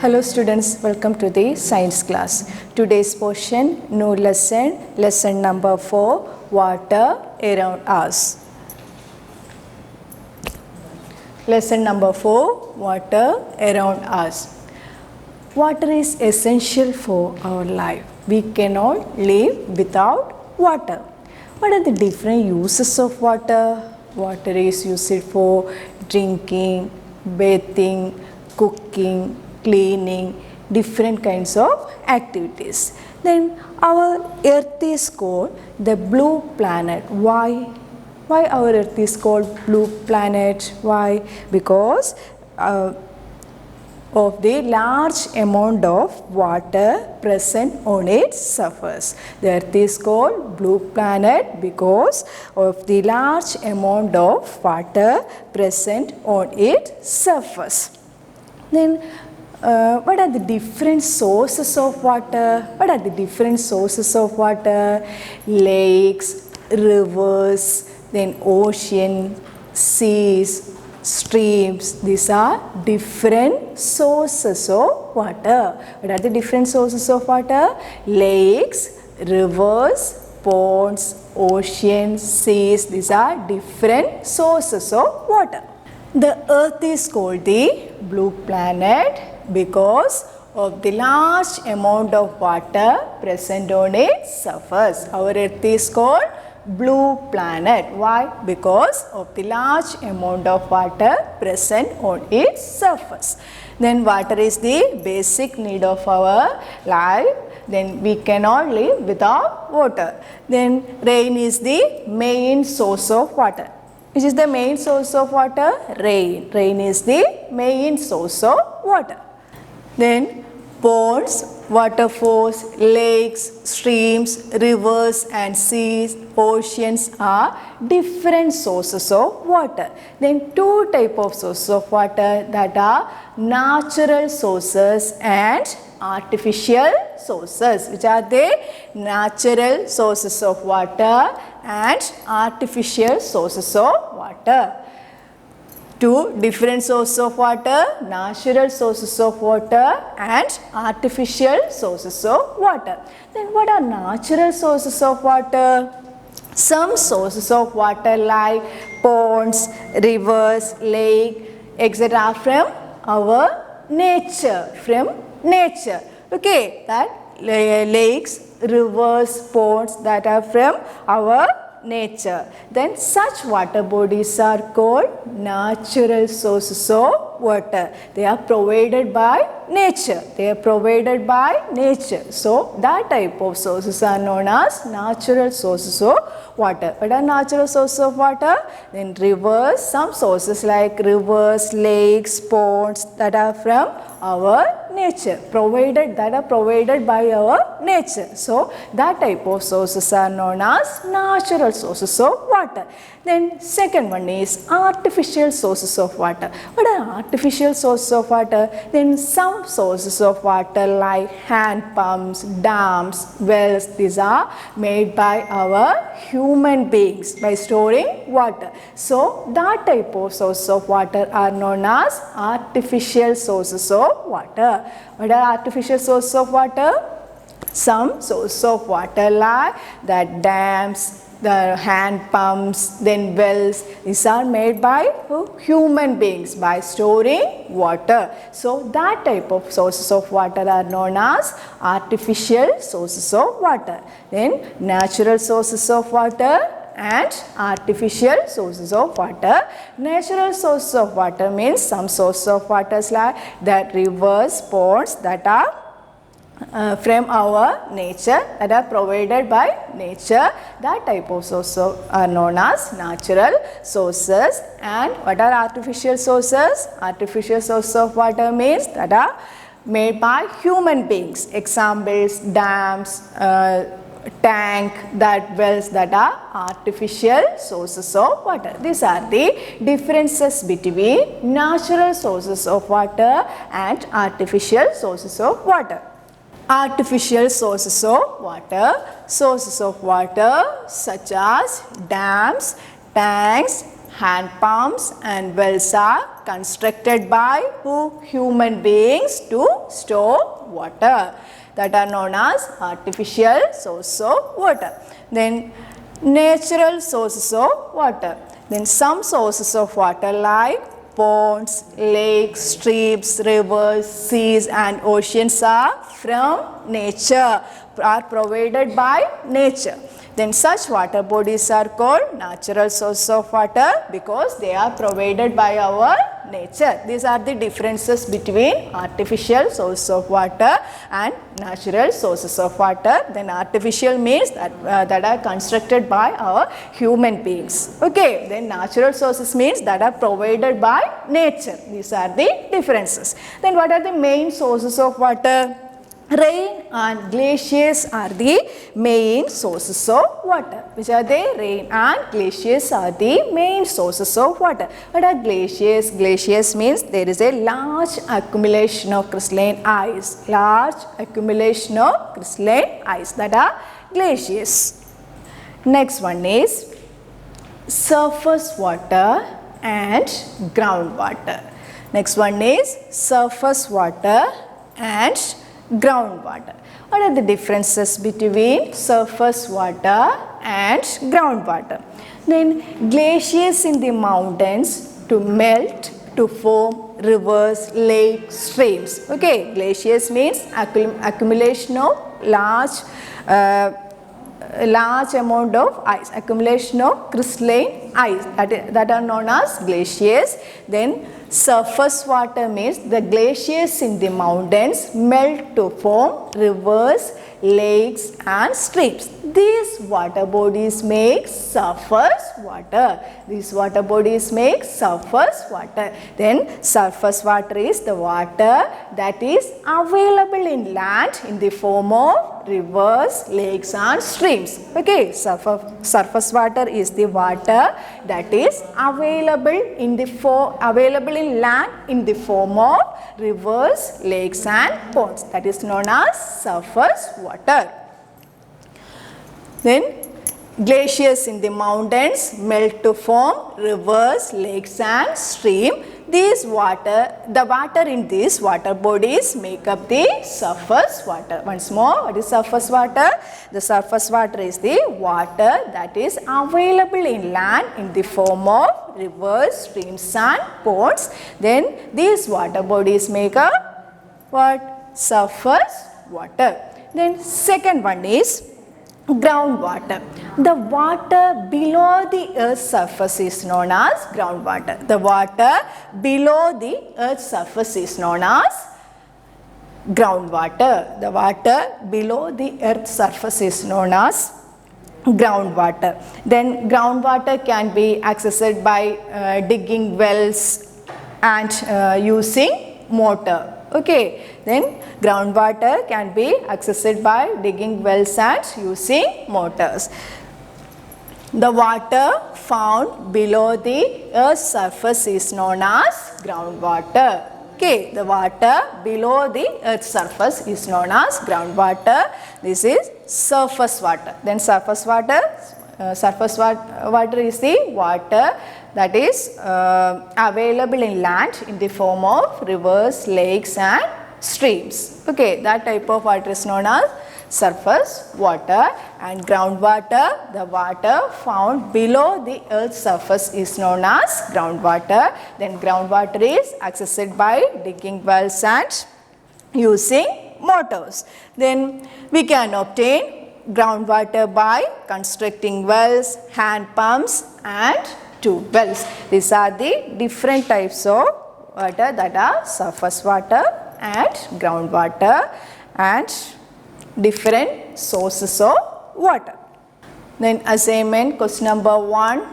Hello students, welcome to the science class. Today's portion, new lesson number 4, water around us. Lesson number 4, water around us. Water is essential for our life. We cannot live without water. What are the different uses of water? Water is used for drinking, bathing, cooking, cleaning, different kinds of activities. Then our earth is called the blue planet. Why? Why our earth is called blue planet? Why? Because of the large amount of water present on its surface. The earth is called blue planet because of the large amount of water present on its surface. Then what are the different sources of water? What are the different sources of water? Lakes, rivers, then ocean, seas, streams. These are different sources of water. What are the different sources of water? Lakes, rivers, ponds, oceans, seas. These are different sources of water. The earth is called the blue planet because of the large amount of water present on its surface. Our earth is called blue planet. Why? Because of the large amount of water present on its surface. Then water is the basic need of our life. Then we cannot live without water. Then rain is the main source of water. Which is the main source of water? Rain. Rain is the main source of water. Then ponds, waterfalls, lakes, streams, rivers and seas, oceans are different sources of water. Then two types of sources of water, that are natural sources and artificial sources. Which are the natural sources of water and artificial sources of water. Two different sources of water, natural sources of water and artificial sources of water. Then what are natural sources of water? Some sources of water like ponds, rivers, lake, etc. from our nature. Okay, that lakes, rivers, ponds, that are from our nature. Then such water bodies are called natural sources of water. They are provided by nature. So that type of sources are known as natural sources of water. What are natural sources of water? Then rivers, some sources like rivers, lakes, ponds, that are from our nature, that are provided by our nature. So that type of sources are known as natural sources of water. Then second one is artificial sources of water. What are artificial sources of water? Then some sources of water like hand pumps, dams, wells. These are made by our human beings by storing water. So that type of sources of water are known as artificial sources of water. What are artificial sources of water? Some sources of water like that dams, the hand pumps, then wells. These are made by human beings by storing water. So that type of sources of water are known as artificial sources of water. Then natural sources of water and artificial sources of water. Natural sources of water means some sources of water like that rivers, ponds, that are from our nature, that are provided by nature. That type of sources are known as natural sources. And what are artificial sources? Artificial sources of water means that are made by human beings. Examples, dams, tank, that wells, that are artificial sources of water. These are the differences between natural sources of water and artificial sources of water. Artificial sources of water such as dams, tanks, hand pumps and wells are constructed by who? Human beings to store water. That are known as artificial sources of water. Then natural sources of water. Then some sources of water like ponds, lakes, streams, rivers, seas and oceans are from nature, are provided by nature. Then such water bodies are called natural sources of water because they are provided by our nature. These are the differences between artificial sources of water and natural sources of water. Then artificial means that are constructed by our human beings. Okay. Then natural sources means that are provided by nature. These are the differences. Then what are the main sources of water? Rain and glaciers are the main sources of water. Which are they? Rain and glaciers are the main sources of water. What are glaciers? Glaciers means there is a large accumulation of crystalline ice. Large accumulation of crystalline ice. That are glaciers. Next one is surface water and groundwater. Next one is surface water and groundwater. What are the differences between surface water and groundwater? Then glaciers in the mountains to melt to form rivers, lakes, streams. Okay, glaciers means accumulation of large amount of ice, accumulation of crystalline ice that are known as glaciers. Then surface water means the glaciers in the mountains melt to form rivers, lakes and streams. These water bodies make surface water. These water bodies make surface water. Then surface water is the water that is available in land in the form of rivers, lakes and streams. Okay, surface water is the water that is available in land in the form of rivers, lakes and ponds. That is known as surface water. Then glaciers in the mountains melt to form rivers, lakes and stream. The water in these water bodies make up the surface water. Once more, what is surface water? The surface water is the water that is available in land in the form of rivers, streams and ponds. Then these water bodies make up what? Surface water. Then second one is groundwater. The water below the earth's surface is known as groundwater. The water below the earth's surface is known as groundwater. The water below the earth's surface is known as groundwater. Then groundwater can be accessed by digging wells and using motor. Okay, then groundwater can be accessed by digging wells and using motors. The water found below the earth's surface is known as groundwater. Okay, the water below the earth's surface is known as groundwater. This is surface water. Then surface water is the water that is available in land in the form of rivers, lakes and streams. Okay, that type of water is known as surface water. And groundwater, the water found below the earth's surface is known as groundwater. Then groundwater is accessed by digging wells and using motors. Then we can obtain groundwater by constructing wells, hand pumps and tube wells. These are the different types of water that are surface water and groundwater and different sources of water. Then assignment question number 1,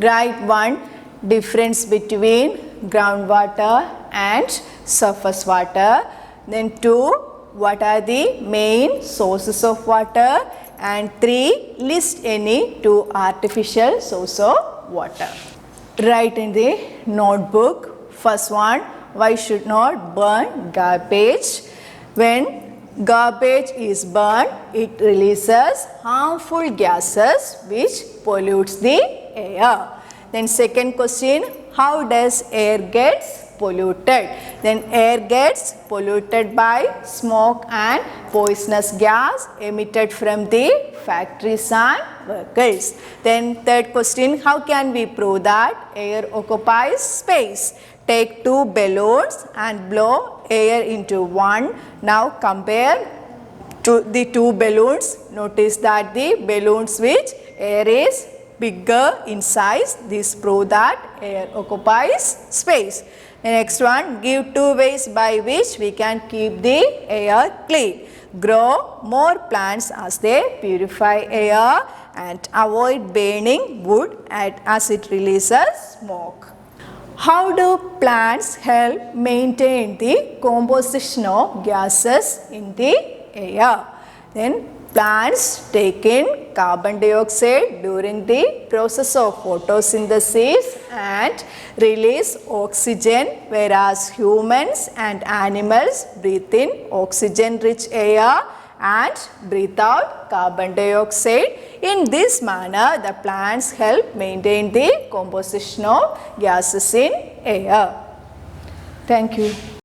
write one difference between groundwater and surface water. Then 2, what are the main sources of water? And 3, list any 2 artificial sources of water. Write in the notebook. First one, why should not burn garbage? When garbage is burned, it releases harmful gases which pollutes the air. Then second question, how does air gets polluted? Then air gets polluted by smoke and poisonous gas emitted from the factories and vehicles. Then third question, how can we prove that air occupies space? Take two balloons and blow air into one. Now compare to the two balloons. Notice that the balloons which air is bigger in size. This proves that air occupies space. The next one, give two ways by which we can keep the air clean. Grow more plants as they purify air and avoid burning wood as it releases smoke. How do plants help maintain the composition of gases in the air? Then plants take in carbon dioxide during the process of photosynthesis and release oxygen, whereas humans and animals breathe in oxygen-rich air and breathe out carbon dioxide. In this manner, the plants help maintain the composition of gases in air. Thank you.